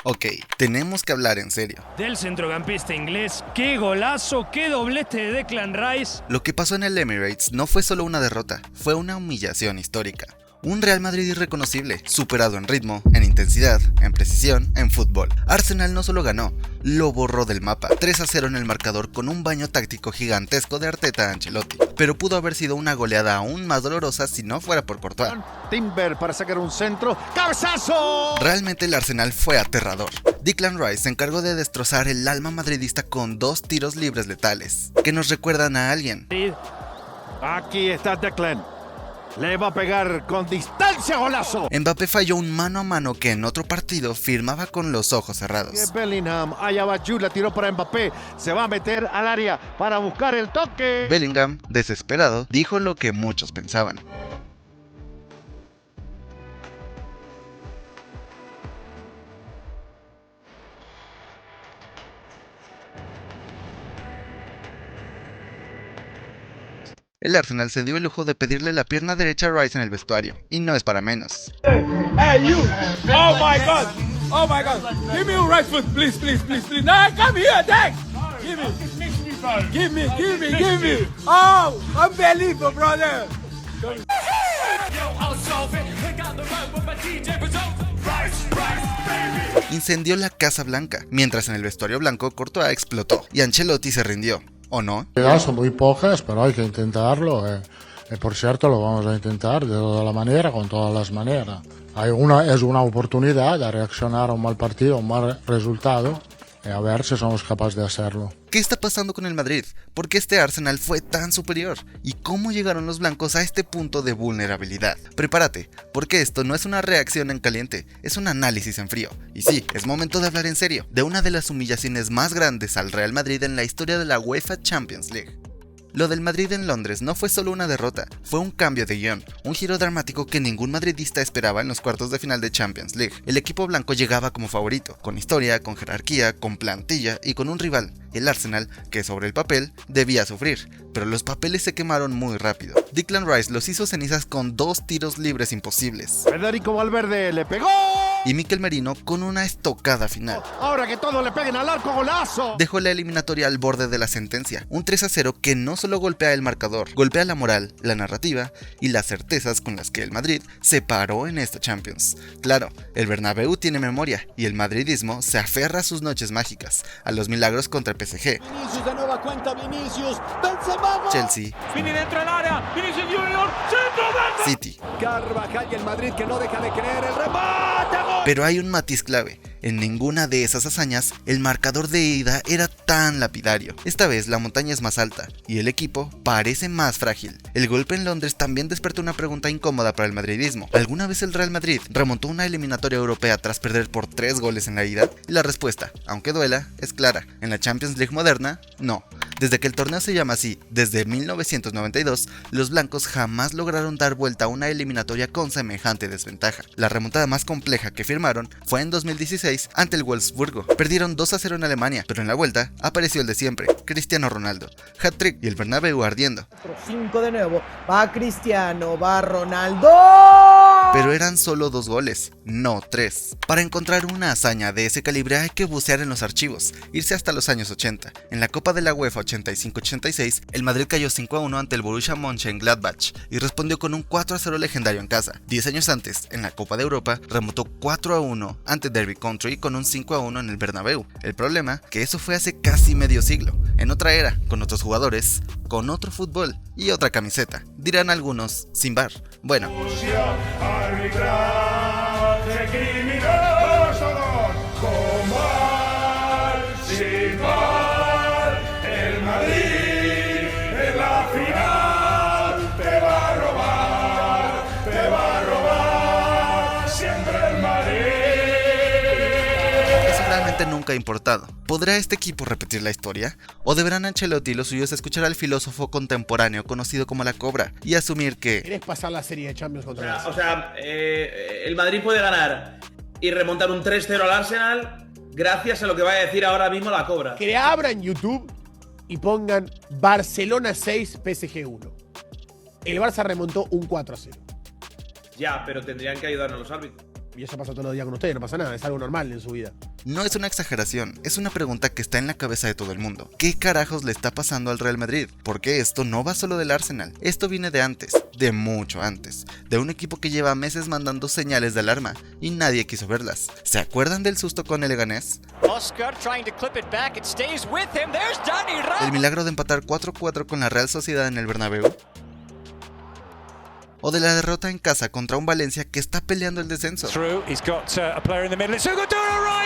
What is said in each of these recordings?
Ok, tenemos que hablar en serio. Del centrocampista inglés, qué golazo, qué doblete de Declan Rice. Lo que pasó en el Emirates no fue solo una derrota, fue una humillación histórica. Un Real Madrid irreconocible, superado en ritmo, en intensidad, en precisión, en fútbol. Arsenal no solo ganó, lo borró del mapa, 3-0 en el marcador con un baño táctico gigantesco de Arteta a Ancelotti. Pero pudo haber sido una goleada aún más dolorosa si no fuera por Courtois. Timber para sacar un centro, ¡cabezazo! Realmente el Arsenal fue aterrador. Declan Rice se encargó de destrozar el alma madridista con 2 tiros libres letales, que nos recuerdan a alguien. Aquí está Declan. Le va a pegar con distancia, golazo. Mbappé falló un mano a mano que en otro partido firmaba con los ojos cerrados. Bellingham, allá va Jude, la tiró para Mbappé. Se va a meter al área para buscar el toque. Bellingham, desesperado, dijo lo que muchos pensaban. El Arsenal se dio el lujo de pedirle la pierna derecha a Rice en el vestuario, y no es para menos. Hey you! Oh my God! Oh my God! Give me your right foot, please, please, please, please. No, come here, thanks. Give me. Oh, unbelievable, brother. Incendió la Casa Blanca, mientras en el vestuario blanco Courtois explotó, y Ancelotti se rindió. ¿O no? Son muy pocas, pero hay que intentarlo. Por cierto, lo vamos a intentar de toda la manera, con todas las maneras. Es una oportunidad de reaccionar a un mal partido, a un mal resultado, y a ver si somos capaces de hacerlo. ¿Qué está pasando con el Madrid? ¿Por qué este Arsenal fue tan superior? ¿Y cómo llegaron los blancos a este punto de vulnerabilidad? Prepárate, porque esto no es una reacción en caliente, es un análisis en frío. Y sí, es momento de hablar en serio, de una de las humillaciones más grandes al Real Madrid en la historia de la UEFA Champions League. Lo del Madrid en Londres no fue solo una derrota, fue un cambio de guión, un giro dramático que ningún madridista esperaba en los cuartos de final de Champions League. El equipo blanco llegaba como favorito, con historia, con jerarquía, con plantilla y con un rival, el Arsenal, que sobre el papel debía sufrir, pero los papeles se quemaron muy rápido. Declan Rice los hizo cenizas con 2 tiros libres imposibles. Federico Valverde le pegó. Y Mikel Merino con una estocada final. Ahora que todos le peguen al arco, golazo. Dejó la eliminatoria al borde de la sentencia, un 3-0 que no solo golpea el marcador, golpea la moral, la narrativa y las certezas con las que el Madrid se paró en esta Champions. Claro, el Bernabéu tiene memoria y el madridismo se aferra a sus noches mágicas, a los milagros contra el PSG. Vinicius de nueva cuenta, Vinicius, Benzema. Chelsea. Vini dentro del área, Vinicius Junior, centro, City. Carvajal y el Madrid que no deja de creer, el remate, gol. Pero hay un matiz clave. En ninguna de esas hazañas, el marcador de ida era tan lapidario. Esta vez la montaña es más alta, y el equipo parece más frágil. El golpe en Londres también despertó una pregunta incómoda para el madridismo. ¿Alguna vez el Real Madrid remontó una eliminatoria europea tras perder por 3 goles en la ida? Y la respuesta, aunque duela, es clara. En la Champions League moderna, no. Desde que el torneo se llama así, desde 1992, los blancos jamás lograron dar vuelta a una eliminatoria con semejante desventaja. La remontada más compleja que firmaron fue en 2016 ante el Wolfsburgo. Perdieron 2-0 en Alemania, pero en la vuelta apareció el de siempre, Cristiano Ronaldo. Hat-trick y el Bernabéu ardiendo. 5 de nuevo, va Cristiano, va Ronaldo. Pero eran solo 2 goles, no 3. Para encontrar una hazaña de ese calibre hay que bucear en los archivos, irse hasta los años 80. En la Copa de la UEFA 85-86, el Madrid cayó 5-1 ante el Borussia Mönchengladbach y respondió con un 4-0 legendario en casa. 10 años antes, en la Copa de Europa, remontó 4-1 ante Derby County con un 5-1 en el Bernabéu. El problema, que eso fue hace casi medio siglo, en otra era, con otros jugadores, con otro fútbol y otra camiseta. Dirán algunos, sin VAR. Bueno. Nunca ha importado. ¿Podrá este equipo repetir la historia? ¿O deberán Ancelotti y los suyos escuchar al filósofo contemporáneo conocido como la Cobra y asumir que... ¿Querés pasar la serie de Champions contra el O sea, el Madrid puede ganar y remontar un 3-0 al Arsenal gracias a lo que va a decir ahora mismo la Cobra? Que abran YouTube y pongan Barcelona 6, PSG 1. El Barça remontó un 4-0. Ya, pero tendrían que ayudarnos los árbitros. Y eso pasa todos los días con ustedes, no pasa nada, es algo normal en su vida. No es una exageración, es una pregunta que está en la cabeza de todo el mundo. ¿Qué carajos le está pasando al Real Madrid? Porque esto no va solo del Arsenal, esto viene de antes, de mucho antes, de un equipo que lleva meses mandando señales de alarma y nadie quiso verlas. ¿Se acuerdan del susto con el Leganés? ¿El milagro de empatar 4-4 con la Real Sociedad en el Bernabéu? ¿O de la derrota en casa contra un Valencia que está peleando el descenso?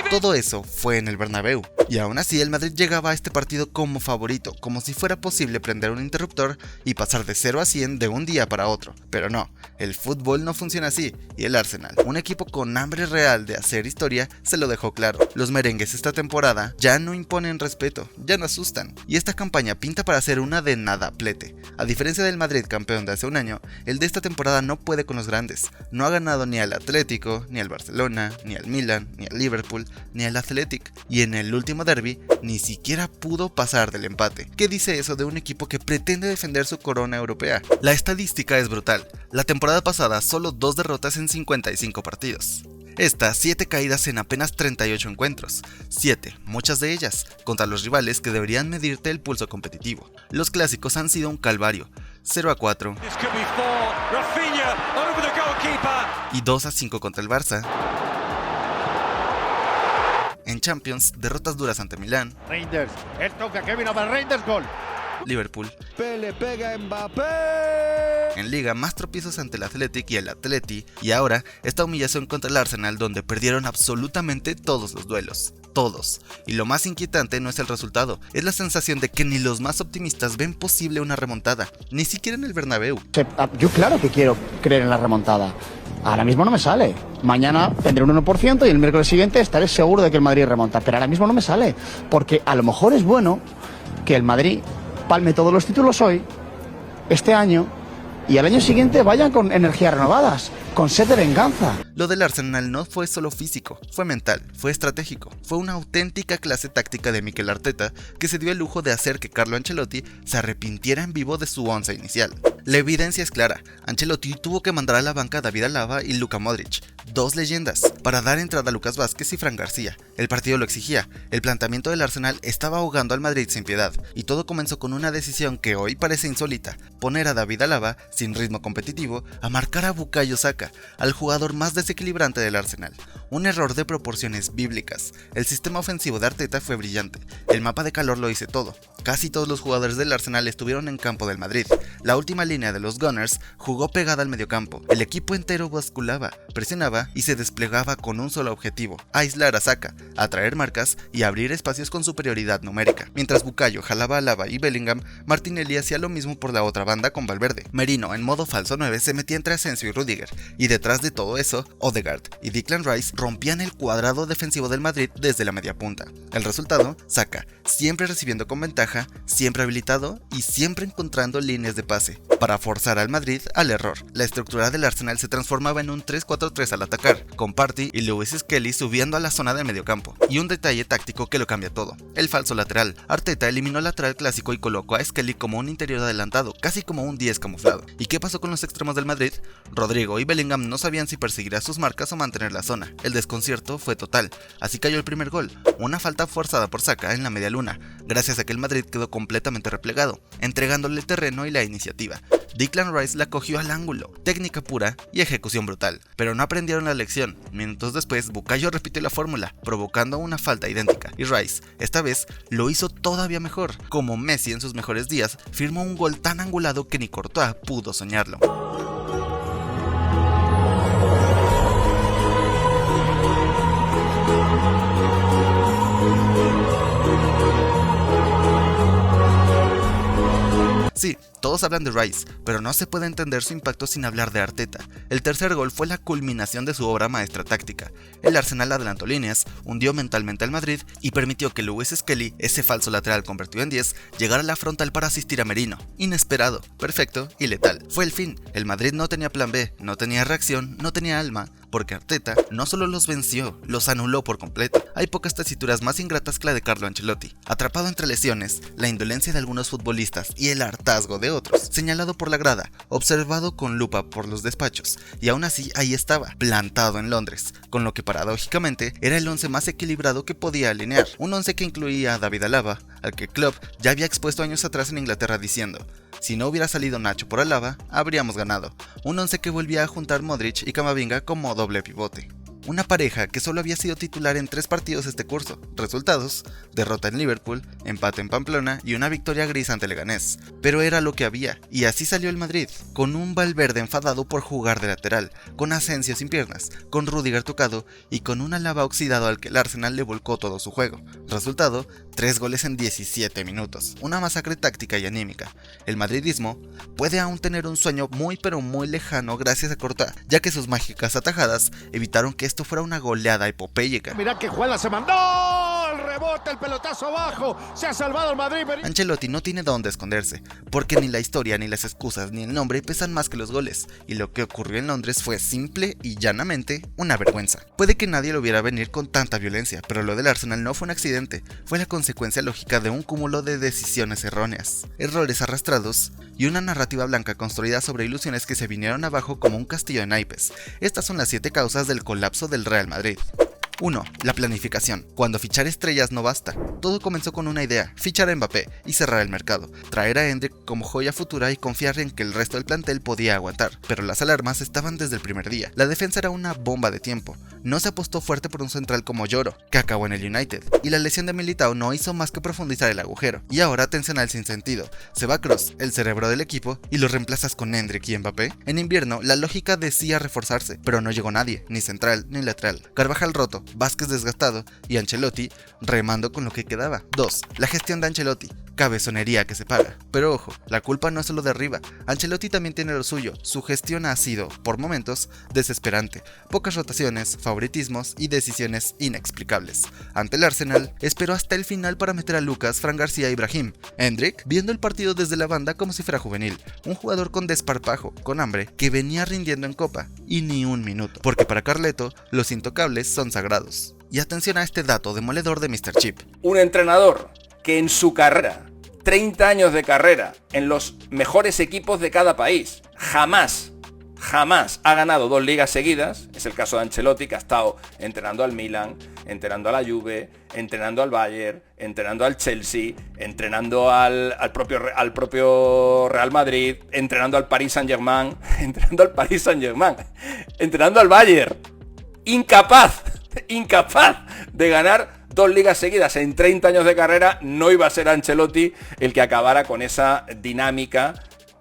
Todo eso fue en el Bernabéu, y aún así el Madrid llegaba a este partido como favorito, como si fuera posible prender un interruptor y pasar de 0 a 100 de un día para otro. Pero no, el fútbol no funciona así, y el Arsenal, un equipo con hambre real de hacer historia, se lo dejó claro. Los merengues esta temporada ya no imponen respeto, ya no asustan, y esta campaña pinta para ser una de nada plete. A diferencia del Madrid campeón de hace un año, el de esta temporada no puede con los grandes. No ha ganado ni al Atlético, ni al Barcelona, ni al Milan, ni al Liverpool, ni al Athletic, y en el último derbi ni siquiera pudo pasar del empate. ¿Qué dice eso de un equipo que pretende defender su corona europea? La estadística es brutal. La temporada pasada solo 2 derrotas en 55 partidos. Esta, 7 caídas en apenas 38 encuentros, 7, muchas de ellas, contra los rivales que deberían medirte el pulso competitivo. Los clásicos han sido un calvario, 0-4 y 2-5 contra el Barça. En Champions, derrotas duras ante Milán, Reinders, el toque que vino para Reinders, gol. Liverpool. Le pega Mbappé. En Liga, más tropiezos ante el Athletic y el Atleti, y ahora esta humillación contra el Arsenal, donde perdieron absolutamente todos los duelos. Todos. Y lo más inquietante no es el resultado, es la sensación de que ni los más optimistas ven posible una remontada, ni siquiera en el Bernabéu. Yo claro que quiero creer en la remontada. Ahora mismo no me sale. Mañana tendré un 1% y el miércoles siguiente estaré seguro de que el Madrid remonta. Pero ahora mismo no me sale. Porque a lo mejor es bueno que el Madrid palme todos los títulos hoy, este año, y al año siguiente vayan con energías renovadas, con sed de venganza. Lo del Arsenal no fue solo físico, fue mental, fue estratégico, fue una auténtica clase táctica de Mikel Arteta que se dio el lujo de hacer que Carlo Ancelotti se arrepintiera en vivo de su once inicial. La evidencia es clara, Ancelotti tuvo que mandar a la banca a David Alaba y Luka Modric, 2 leyendas, para dar entrada a Lucas Vázquez y Fran García. El partido lo exigía, el planteamiento del Arsenal estaba ahogando al Madrid sin piedad, y todo comenzó con una decisión que hoy parece insólita, poner a David Alaba, sin ritmo competitivo, a marcar a Bukayo Saka, al jugador más desequilibrante del Arsenal. Un error de proporciones bíblicas. El sistema ofensivo de Arteta fue brillante, el mapa de calor lo dice todo. Casi todos los jugadores del Arsenal estuvieron en campo del Madrid. La última línea de los Gunners jugó pegada al mediocampo. El equipo entero basculaba, presionaba y se desplegaba con un solo objetivo: aislar a Saka, atraer marcas y abrir espacios con superioridad numérica. Mientras Bukayo jalaba a Alaba y Bellingham, Martinelli hacía lo mismo por la otra banda con Valverde. Merino, en modo falso 9, se metía entre Asensio y Rudiger, y detrás de todo eso, Odegaard y Declan Rice rompían el cuadrado defensivo del Madrid desde la media punta. El resultado: Saka, siempre recibiendo con ventaja, siempre habilitado y siempre encontrando líneas de pase, para forzar al Madrid al error. La estructura del Arsenal se transformaba en un 3-4-3 al atacar, con Partey y Lewis Skelly subiendo a la zona del mediocampo. Y un detalle táctico que lo cambia todo: el falso lateral. Arteta eliminó el lateral clásico y colocó a Skelly como un interior adelantado, casi como un 10 camuflado. ¿Y qué pasó con los extremos del Madrid? Rodrigo y Bellingham no sabían si perseguir a sus marcas o mantener la zona. El desconcierto fue total, así cayó el primer gol, una falta forzada por Saka en la media luna, gracias a que el Madrid quedó completamente replegado, entregándole el terreno y la iniciativa. Declan Rice la cogió al ángulo, técnica pura y ejecución brutal, pero no aprendieron la lección. Minutos después, Bukayo repitió la fórmula, provocando una falta idéntica, y Rice, esta vez, lo hizo todavía mejor. Como Messi en sus mejores días, firmó un gol tan angulado que ni Courtois pudo soñarlo. Sí, todos hablan de Rice, pero no se puede entender su impacto sin hablar de Arteta. El tercer gol fue la culminación de su obra maestra táctica. El Arsenal adelantó líneas, hundió mentalmente al Madrid y permitió que Lewis Skelly, ese falso lateral convertido en 10, llegara a la frontal para asistir a Merino. Inesperado, perfecto y letal. Fue el fin. El Madrid no tenía plan B, no tenía reacción, no tenía alma. porque Arteta no solo los venció, los anuló por completo. Hay pocas tesituras más ingratas que la de Carlo Ancelotti, atrapado entre lesiones, la indolencia de algunos futbolistas y el hartazgo de otros, señalado por la grada, observado con lupa por los despachos, y aún así ahí estaba, plantado en Londres, con lo que paradójicamente era el 11 más equilibrado que podía alinear, un 11 que incluía a David Alaba, al que Klopp ya había expuesto años atrás en Inglaterra diciendo: si no hubiera salido Nacho por Alaba, habríamos ganado, un 11 que volvía a juntar Modric y Camavinga como doble pivote. Una pareja que solo había sido titular en 3 partidos este curso. Resultados: derrota en Liverpool, empate en Pamplona y una victoria gris ante Leganés. Pero era lo que había, y así salió el Madrid, con un Valverde enfadado por jugar de lateral, con Asensio sin piernas, con Rudiger tocado y con un Alaba oxidado al que el Arsenal le volcó todo su juego. Resultado: 3 goles en 17 minutos. Una masacre táctica y anímica. El madridismo puede aún tener un sueño muy pero muy lejano gracias a Courtois, ya que sus mágicas atajadas evitaron que esto fuera una goleada epopéyica. Mira que juega, se mandó el rebote, el pelotazo abajo, se ha salvado el Madrid. Ancelotti no tiene dónde esconderse, porque ni la historia, ni las excusas, ni el nombre pesan más que los goles, y lo que ocurrió en Londres fue simple y llanamente una vergüenza. Puede que nadie lo viera venir con tanta violencia, pero lo del Arsenal no fue un accidente, fue la consecuencia lógica de un cúmulo de decisiones erróneas, errores arrastrados y una narrativa blanca construida sobre ilusiones que se vinieron abajo como un castillo de naipes. Estas son las 7 causas del colapso del Real Madrid. 1. La planificación. Cuando fichar estrellas no basta. Todo comenzó con una idea: fichar a Mbappé y cerrar el mercado, traer a Endrick como joya futura y confiar en que el resto del plantel podía aguantar. Pero las alarmas estaban desde el primer día. La defensa era una bomba de tiempo. No se apostó fuerte por un central como Lloro, que acabó en el United, y la lesión de Militao no hizo más que profundizar el agujero. Y ahora atención al sinsentido: se va Kroos, el cerebro del equipo, y lo reemplazas con Endrick y Mbappé. En invierno la lógica decía reforzarse, pero no llegó nadie, ni central ni lateral. Carvajal roto, Vázquez desgastado y Ancelotti remando con lo que quedaba. 2. La gestión de Ancelotti. Cabezonería que se paga. Pero ojo, la culpa no es solo de arriba. Ancelotti también tiene lo suyo. Su gestión ha sido, por momentos, desesperante. Pocas rotaciones, favoritismos y decisiones inexplicables. Ante el Arsenal, esperó hasta el final para meter a Lucas, Fran García y Brahim. Endrick, viendo el partido desde la banda como si fuera juvenil. Un jugador con desparpajo, con hambre, que venía rindiendo en Copa. Y ni un minuto. Porque para Carleto, los intocables son sagrados. Y atención a este dato demoledor de Mr. Chip. Un entrenador que en su carrera, 30 años de carrera, en los mejores equipos de cada país, jamás ha ganado 2 ligas seguidas. Es el caso de Ancelotti, que ha estado entrenando al Milan, entrenando a la Juve, entrenando al Bayern, entrenando al Chelsea, entrenando al propio Real Madrid, entrenando al Paris Saint-Germain, entrenando al Bayern. Incapaz de ganar 2 ligas seguidas en 30 años de carrera. No iba a ser Ancelotti el que acabara con esa dinámica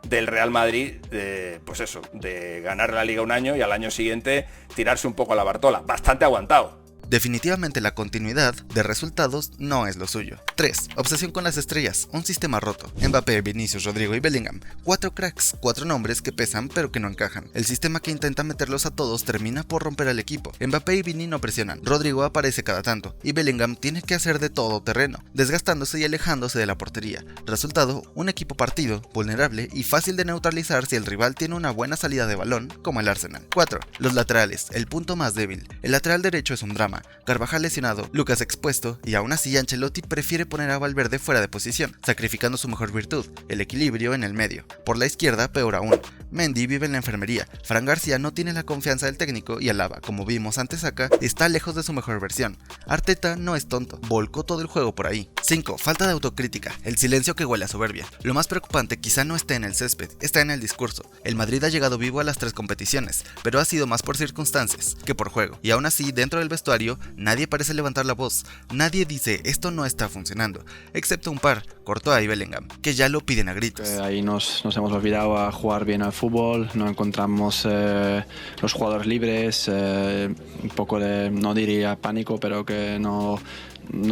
del Real Madrid, de ganar la Liga un año y al año siguiente tirarse un poco a la Bartola. Bastante aguantado. Definitivamente la continuidad de resultados no es lo suyo. 3. Obsesión con las estrellas, un sistema roto. Mbappé, Vinicius, Rodrigo y Bellingham. 4 cracks, 4 nombres que pesan pero que no encajan. El sistema que intenta meterlos a todos termina por romper al equipo. Mbappé y Vini no presionan, Rodrigo aparece cada tanto y Bellingham tiene que hacer de todo terreno, desgastándose y alejándose de la portería. Resultado: un equipo partido, vulnerable y fácil de neutralizar si el rival tiene una buena salida de balón, como el Arsenal. 4. Los laterales, el punto más débil. El lateral derecho es un drama. Carvajal lesionado, Lucas expuesto, y aún así Ancelotti prefiere poner a Valverde fuera de posición, sacrificando su mejor virtud, el equilibrio en el medio. Por la izquierda, peor aún, Mendy vive en la enfermería, Fran García no tiene la confianza del técnico y Alaba, como vimos ante Saka, está lejos de su mejor versión. Arteta no es tonto, volcó todo el juego por ahí. 5. Falta de autocrítica, el silencio que huele a soberbia. Lo más preocupante quizá no esté en el césped, está en el discurso. El Madrid ha llegado vivo a las 3 competiciones, pero ha sido más por circunstancias que por juego, y aún así dentro del vestuario nadie parece levantar la voz, nadie dice esto no está funcionando, excepto un par, Courtois y Bellingham, que ya lo piden a gritos. Ahí nos hemos olvidado a jugar bien al fútbol, no encontramos los jugadores libres, un poco de, no diría pánico, pero que no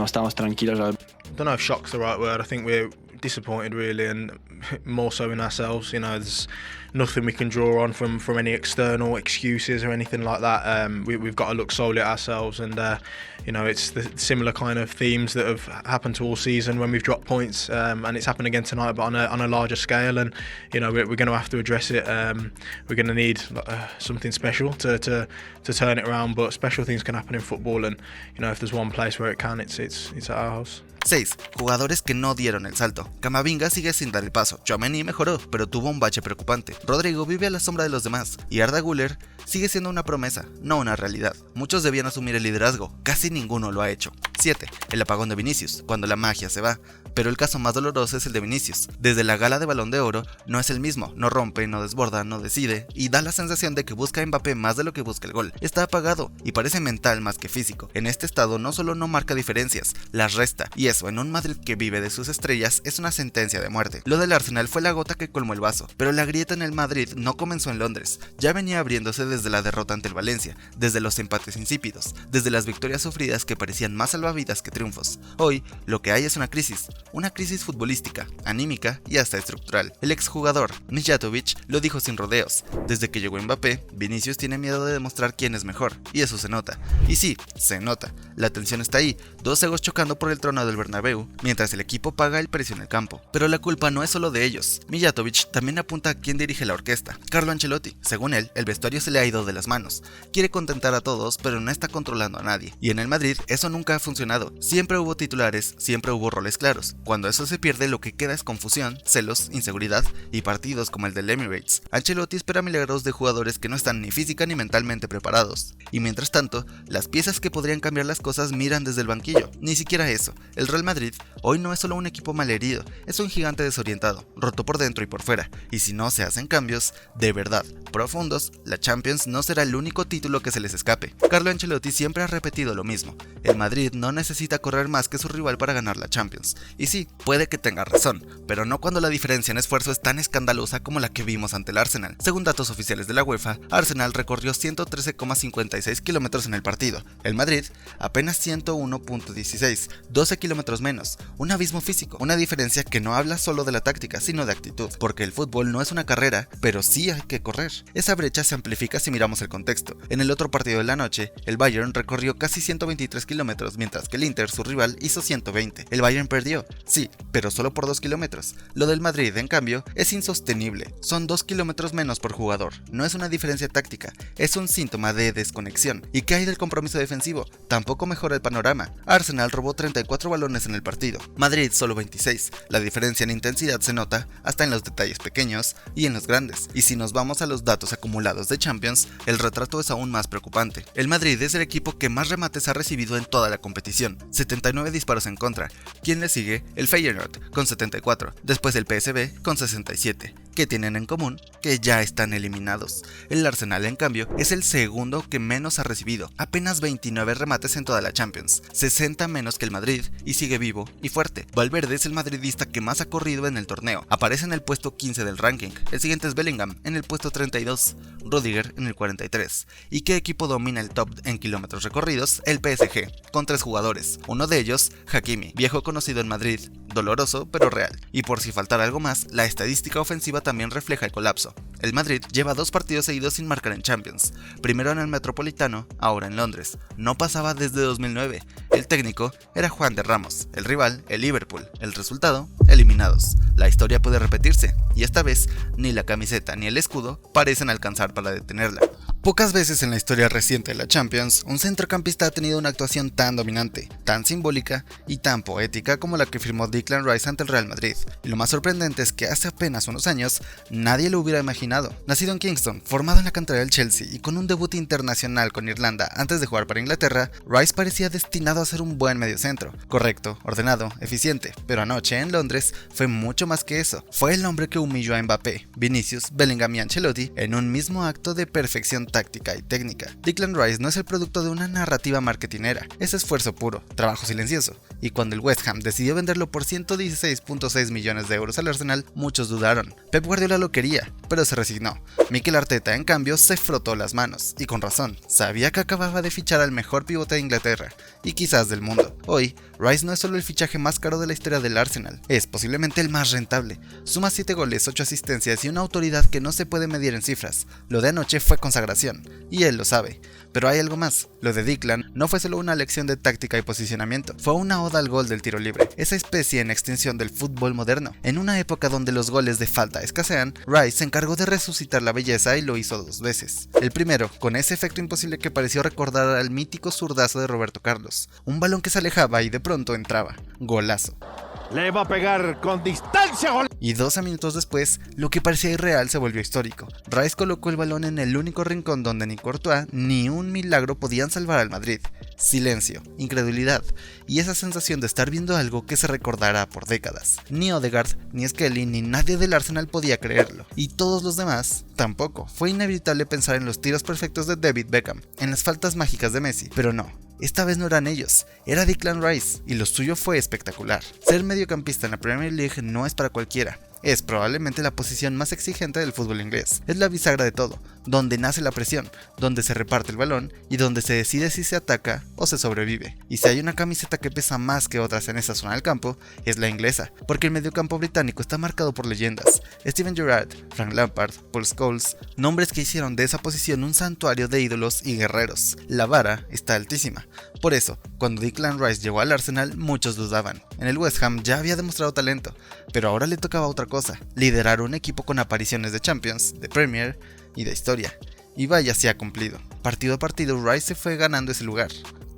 estamos tranquilos. I don't know if shock's the right word. I think we're disappointed really, and more so in ourselves. You know, nothing we can draw on from any external excuses or anything like that. We've got to look solely at ourselves, and it's the similar kind of themes that have happened to all season when we've dropped points, and it's happened again tonight, but on a larger scale. And we're going to have to address it. We're going to need something special to turn it around, but special things can happen in football, and if there's one place where it can, it's at our house. 6. Jugadores que no dieron el salto. Camavinga sigue sin dar el paso. Tchouaméni mejoró, pero tuvo un bache preocupante. Rodrigo vive a la sombra de los demás. Y Arda Güler sigue siendo una promesa, no una realidad. Muchos debían asumir el liderazgo, casi ninguno lo ha hecho. 7. El apagón de Vinicius, cuando la magia se va. Pero el caso más doloroso es el de Vinicius. Desde la gala de Balón de Oro no es el mismo, no rompe, no desborda, no decide, y da la sensación de que busca a Mbappé más de lo que busca el gol. Está apagado y parece mental más que físico. En este estado no solo no marca diferencias, las resta, y eso en un Madrid que vive de sus estrellas es una sentencia de muerte. Lo del Arsenal fue la gota que colmó el vaso, pero la grieta en el Madrid no comenzó en Londres, ya venía abriéndose desde la derrota ante el Valencia, desde los empates insípidos, desde las victorias sufridas que parecían más salvavidas que triunfos. Hoy lo que hay es una crisis futbolística, anímica y hasta estructural. El exjugador Mijatovic lo dijo sin rodeos: desde que llegó Mbappé, Vinicius tiene miedo de demostrar quién es mejor, y eso se nota. Y sí, se nota, la tensión está ahí, dos egos chocando por el trono del Bernabéu, mientras el equipo paga el precio en el campo. Pero la culpa no es solo de ellos. Mijatovic también apunta a quién dirige la orquesta: Carlo Ancelotti. Según él, el vestuario se le ha ido de las manos. Quiere contentar a todos, pero no está controlando a nadie. Y en el Madrid eso nunca ha funcionado. Siempre hubo titulares, siempre hubo roles claros. Cuando eso se pierde, lo que queda es confusión, celos, inseguridad y partidos como el del Emirates. Ancelotti espera milagros de jugadores que no están ni física ni mentalmente preparados. Y mientras tanto, las piezas que podrían cambiar las cosas miran desde el banquillo. Ni siquiera eso. El Real Madrid hoy no es solo un equipo malherido, es un gigante desorientado, roto por dentro y por fuera. Y si no se hacen cambios, de verdad, profundos, la Champions no será el único título que se les escape. Carlo Ancelotti siempre ha repetido lo mismo: el Madrid no necesita correr más que su rival para ganar la Champions. Y sí, puede que tenga razón, pero no cuando la diferencia en esfuerzo es tan escandalosa como la que vimos ante el Arsenal. Según datos oficiales de la UEFA, Arsenal recorrió 113,56 kilómetros en el partido, el Madrid apenas 101,16, 12 kilómetros menos, un abismo físico, una diferencia que no habla solo de la táctica, sino de actitud, porque el fútbol no es una carrera, pero sí hay que correr. Esa brecha se amplifica si miramos el contexto. En el otro partido de la noche, el Bayern recorrió casi 123 kilómetros, mientras que el Inter, su rival, hizo 120. El Bayern perdió, sí, pero solo por 2 kilómetros. Lo del Madrid, en cambio, es insostenible. Son 2 kilómetros menos por jugador. No es una diferencia táctica, es un síntoma de desconexión. ¿Y qué hay del compromiso defensivo? Tampoco mejora el panorama. Arsenal robó 34 balones en el partido, Madrid solo 26. La diferencia en intensidad se nota hasta en los detalles pequeños y en los grandes. Y si nos vamos a los datos acumulados de Champions, el retrato es aún más preocupante. El Madrid es el equipo que más remates ha recibido en toda la competición, 79 disparos en contra. ¿Quién le sigue? El Feyenoord con 74, después el PSV con 67. ¿Qué tienen en común? Que ya están eliminados. El Arsenal, en cambio, es el segundo que menos ha recibido, apenas 29 remates en toda la Champions, 60 menos que el Madrid, y sigue vivo y fuerte. Valverde es el madridista que más ha corrido en el torneo, aparece en el puesto 15 del ranking. El siguiente es Bellingham, en el puesto 32, Rudiger en el 43. ¿Y qué equipo domina el top en kilómetros recorridos? El PSG, con 3 jugadores, uno de ellos, Hakimi, viejo conocido en Madrid, doloroso pero real. Y por si faltara algo más, la estadística ofensiva también refleja el colapso. El Madrid lleva 2 partidos seguidos sin marcar en Champions, primero en el Metropolitano, ahora en Londres. No pasaba desde 2009. El técnico era Juan de Ramos, el rival, el Liverpool. El resultado, eliminados. La historia puede repetirse, y esta vez ni la camiseta ni el escudo parecen alcanzar para detenerla. Pocas veces en la historia reciente de la Champions, un centrocampista ha tenido una actuación tan dominante, tan simbólica y tan poética como la que firmó Declan Rice ante el Real Madrid. Y lo más sorprendente es que hace apenas unos años nadie lo hubiera imaginado. Nacido en Kingston, formado en la cantera del Chelsea y con un debut internacional con Irlanda antes de jugar para Inglaterra, Rice parecía destinado a ser un buen mediocentro, correcto, ordenado, eficiente, pero anoche en Londres fue mucho más que eso. Fue el hombre que humilló a Mbappé, Vinicius, Bellingham y Ancelotti en un mismo acto de perfección táctica y técnica. Declan Rice no es el producto de una narrativa marketinera, es esfuerzo puro, trabajo silencioso, y cuando el West Ham decidió venderlo por 116.6 millones de euros al Arsenal, muchos dudaron. Pep Guardiola lo quería, pero se resignó. Mikel Arteta, en cambio, se frotó las manos, y con razón, sabía que acababa de fichar al mejor pivote de Inglaterra, y quizás del mundo. Hoy, Rice no es solo el fichaje más caro de la historia del Arsenal, es posiblemente el más rentable. Suma 7 goles, 8 asistencias y una autoridad que no se puede medir en cifras. Lo de anoche fue consagración, y él lo sabe. Pero hay algo más, lo de Declan no fue solo una lección de táctica y posicionamiento, fue una oda al gol del tiro libre, esa especie en extinción del fútbol moderno. En una época donde los goles de falta escasean, Rice se encargó de resucitar la belleza y lo hizo 2 veces. El primero, con ese efecto imposible que pareció recordar al mítico zurdazo de Roberto Carlos, un balón que se alejaba y de pronto entraba. Golazo. Le va a pegar con distancia, gol. Y 12 minutos después, lo que parecía irreal se volvió histórico. Rice colocó el balón en el único rincón donde ni Courtois ni un milagro podían salvar al Madrid. Silencio, incredulidad y esa sensación de estar viendo algo que se recordará por décadas. Ni Odegaard, ni Skelly, ni nadie del Arsenal podía creerlo. Y todos los demás, tampoco. Fue inevitable pensar en los tiros perfectos de David Beckham, en las faltas mágicas de Messi, pero no. Esta vez no eran ellos, era Declan Rice, y lo suyo fue espectacular. Ser mediocampista en la Premier League no es para cualquiera. Es probablemente la posición más exigente del fútbol inglés. Es la bisagra de todo, donde nace la presión, donde se reparte el balón y donde se decide si se ataca o se sobrevive. Y si hay una camiseta que pesa más que otras en esa zona del campo, es la inglesa, porque el mediocampo británico está marcado por leyendas. Steven Gerrard, Frank Lampard, Paul Scholes, nombres que hicieron de esa posición un santuario de ídolos y guerreros. La vara está altísima. Por eso, cuando Declan Rice llegó al Arsenal, muchos dudaban. En el West Ham ya había demostrado talento, pero ahora le tocaba otra cosa, liderar un equipo con apariciones de Champions, de Premier y de historia. Y vaya si ha cumplido. Partido a partido Rice se fue ganando ese lugar.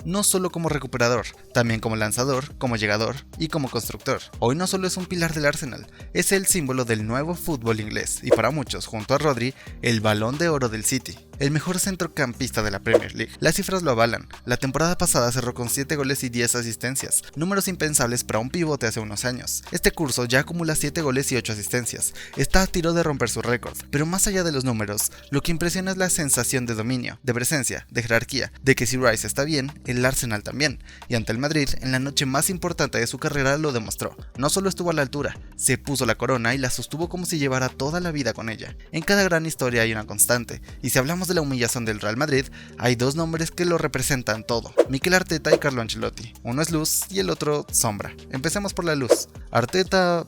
No solo como recuperador, también como lanzador, como llegador y como constructor. Hoy no solo es un pilar del Arsenal, es el símbolo del nuevo fútbol inglés y para muchos, junto a Rodri, el balón de oro del City. El mejor centrocampista de la Premier League. Las cifras lo avalan. La temporada pasada cerró con 7 goles y 10 asistencias, números impensables para un pivote hace unos años. Este curso ya acumula 7 goles y 8 asistencias. Está a tiro de romper su récord, pero más allá de los números, lo que impresiona es la sensación de dominio, de presencia, de jerarquía, de que si Rice está bien, el Arsenal también. Y ante el Madrid, en la noche más importante de su carrera lo demostró. No solo estuvo a la altura, se puso la corona y la sostuvo como si llevara toda la vida con ella. En cada gran historia hay una constante, y si hablamos de la humillación del Real Madrid, hay 2 nombres que lo representan todo: Mikel Arteta y Carlo Ancelotti. Uno es luz y el otro sombra. Empecemos por la luz. Arteta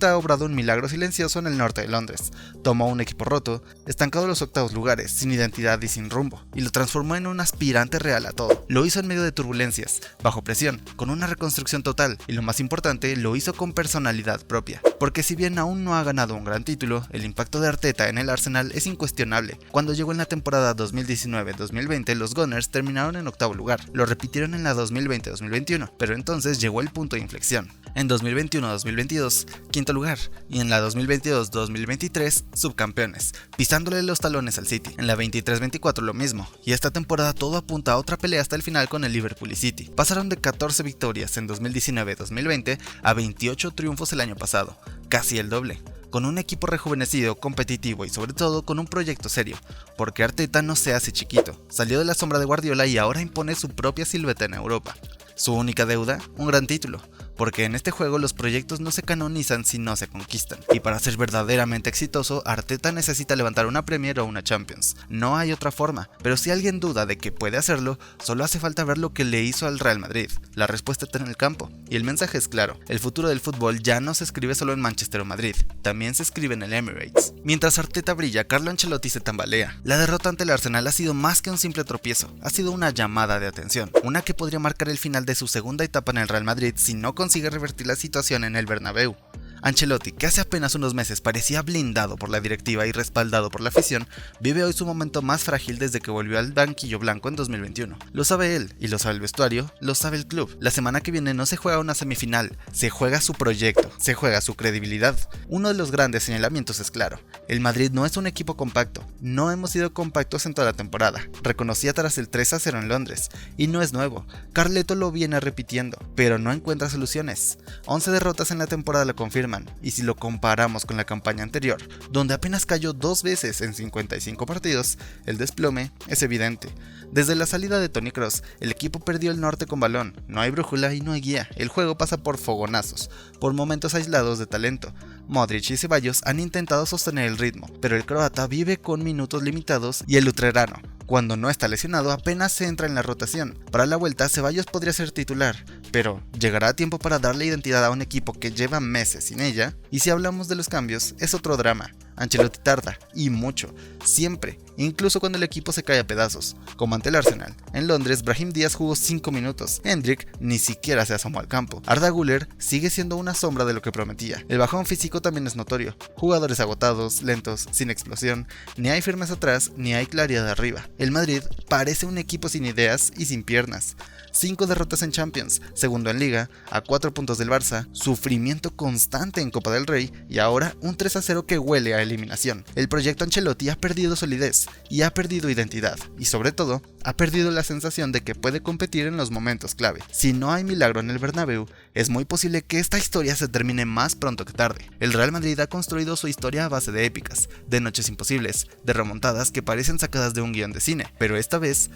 ha obrado un milagro silencioso en el norte de Londres. Tomó un equipo roto, estancado en los octavos lugares, sin identidad y sin rumbo, y lo transformó en un aspirante real a todo. Lo hizo en medio de turbulencias, bajo presión, con una reconstrucción total, y lo más importante, lo hizo con personalidad propia. Porque si bien aún no ha ganado un gran título, el impacto de Arteta en el Arsenal es incuestionable. Cuando llegó en la temporada 2019-2020, los Gunners terminaron en octavo lugar. Lo repitieron en la 2020-2021, pero entonces llegó el punto de inflexión. En 2021-2022, quinto lugar, y en la 2022-2023, subcampeones, pisándole los talones al City. En la 23-24 lo mismo, y esta temporada todo apunta a otra pelea hasta el final con el Liverpool y City. Pasaron de 14 victorias en 2019-2020 a 28 triunfos el año pasado, casi el doble. Con un equipo rejuvenecido, competitivo y sobre todo con un proyecto serio, porque Arteta no se hace chiquito, salió de la sombra de Guardiola y ahora impone su propia silueta en Europa. Su única deuda, un gran título, porque en este juego los proyectos no se canonizan si no se conquistan, y para ser verdaderamente exitoso, Arteta necesita levantar una Premier o una Champions. No hay otra forma, pero si alguien duda de que puede hacerlo, solo hace falta ver lo que le hizo al Real Madrid. La respuesta está en el campo, y el mensaje es claro: el futuro del fútbol ya no se escribe solo en Manchester o Madrid, también se escribe en el Emirates. Mientras Arteta brilla, Carlo Ancelotti se tambalea. La derrota ante el Arsenal ha sido más que un simple tropiezo, ha sido una llamada de atención, una que podría marcar el final de su segunda etapa en el Real Madrid si no consigue revertir la situación en el Bernabéu. Ancelotti, que hace apenas unos meses parecía blindado por la directiva y respaldado por la afición, vive hoy su momento más frágil desde que volvió al banquillo blanco en 2021. Lo sabe él, y lo sabe el vestuario, lo sabe el club. La semana que viene no se juega una semifinal, se juega su proyecto, se juega su credibilidad. Uno de los grandes señalamientos es claro: el Madrid no es un equipo compacto, no hemos sido compactos en toda la temporada, reconocía tras el 3-0 en Londres, y no es nuevo, Carleto lo viene repitiendo, pero no encuentra soluciones. 11 derrotas en la temporada lo confirman. Spider-Man, y si lo comparamos con la campaña anterior, donde apenas cayó 2 veces en 55 partidos, el desplome es evidente. Desde la salida de Toni Kroos, el equipo perdió el norte con balón, no hay brújula y no hay guía, el juego pasa por fogonazos, por momentos aislados de talento. Modric y Ceballos han intentado sostener el ritmo, pero el croata vive con minutos limitados y el utrerano, cuando no está lesionado, apenas se entra en la rotación. Para la vuelta, Ceballos podría ser titular, pero ¿llegará a tiempo para darle identidad a un equipo que lleva meses sin ella? Y si hablamos de los cambios, es otro drama. Ancelotti tarda, y mucho, siempre, incluso cuando el equipo se cae a pedazos, como ante el Arsenal. En Londres, Brahim Díaz jugó 5 minutos, Hendrik ni siquiera se asomó al campo. Arda Güler sigue siendo una sombra de lo que prometía. El bajón físico también es notorio, jugadores agotados, lentos, sin explosión, ni hay firmes atrás, ni hay claridad arriba. El Madrid parece un equipo sin ideas y sin piernas. 5 derrotas en Champions, segundo en Liga, a 4 puntos del Barça, sufrimiento constante en Copa del Rey y ahora un 3-0 que huele a eliminación. El proyecto Ancelotti ha perdido solidez y ha perdido identidad y sobre todo ha perdido la sensación de que puede competir en los momentos clave. Si no hay milagro en el Bernabéu, es muy posible que esta historia se termine más pronto que tarde. El Real Madrid ha construido su historia a base de épicas, de noches imposibles, de remontadas que parecen sacadas de un guión de cine, pero esta vez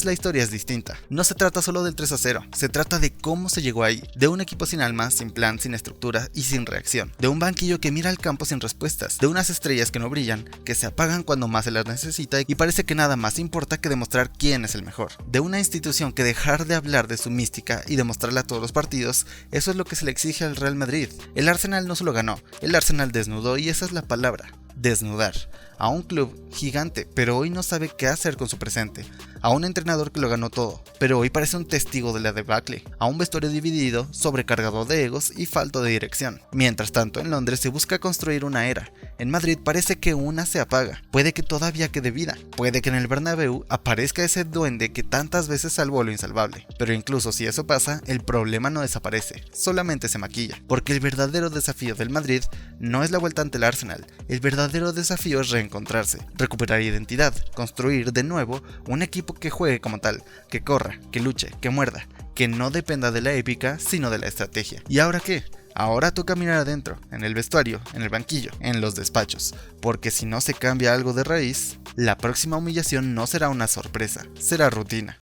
la historia es distinta. No se trata solo del 3-0, se trata de cómo se llegó ahí, de un equipo sin alma, sin plan, sin estructura y sin reacción, de un banquillo que mira al campo sin respuestas, de unas estrellas que no brillan, que se apagan cuando más se las necesita y parece que nada más importa que demostrar quién es el mejor, de una institución que dejar de hablar de su mística y demostrarla a todos los partidos, eso es lo que se le exige al Real Madrid. El Arsenal no solo ganó, el Arsenal desnudó y esa es la palabra, desnudar, a un club gigante, pero hoy no sabe qué hacer con su presente, a un entrenador que lo ganó todo, pero hoy parece un testigo de la debacle, a un vestuario dividido, sobrecargado de egos y falto de dirección. Mientras tanto, en Londres se busca construir una era, en Madrid parece que una se apaga, puede que todavía quede vida, puede que en el Bernabéu aparezca ese duende que tantas veces salvó lo insalvable, pero incluso si eso pasa, el problema no desaparece, solamente se maquilla, porque el verdadero desafío del Madrid no es la vuelta ante el Arsenal, el verdadero desafío es reencontrarse, recuperar identidad, construir de nuevo un equipo que juegue como tal, que corra, que luche, que muerda, que no dependa de la épica, sino de la estrategia. ¿Y ahora qué? Ahora toca mirar adentro, en el vestuario, en el banquillo, en los despachos, porque si no se cambia algo de raíz, la próxima humillación no será una sorpresa, será rutina.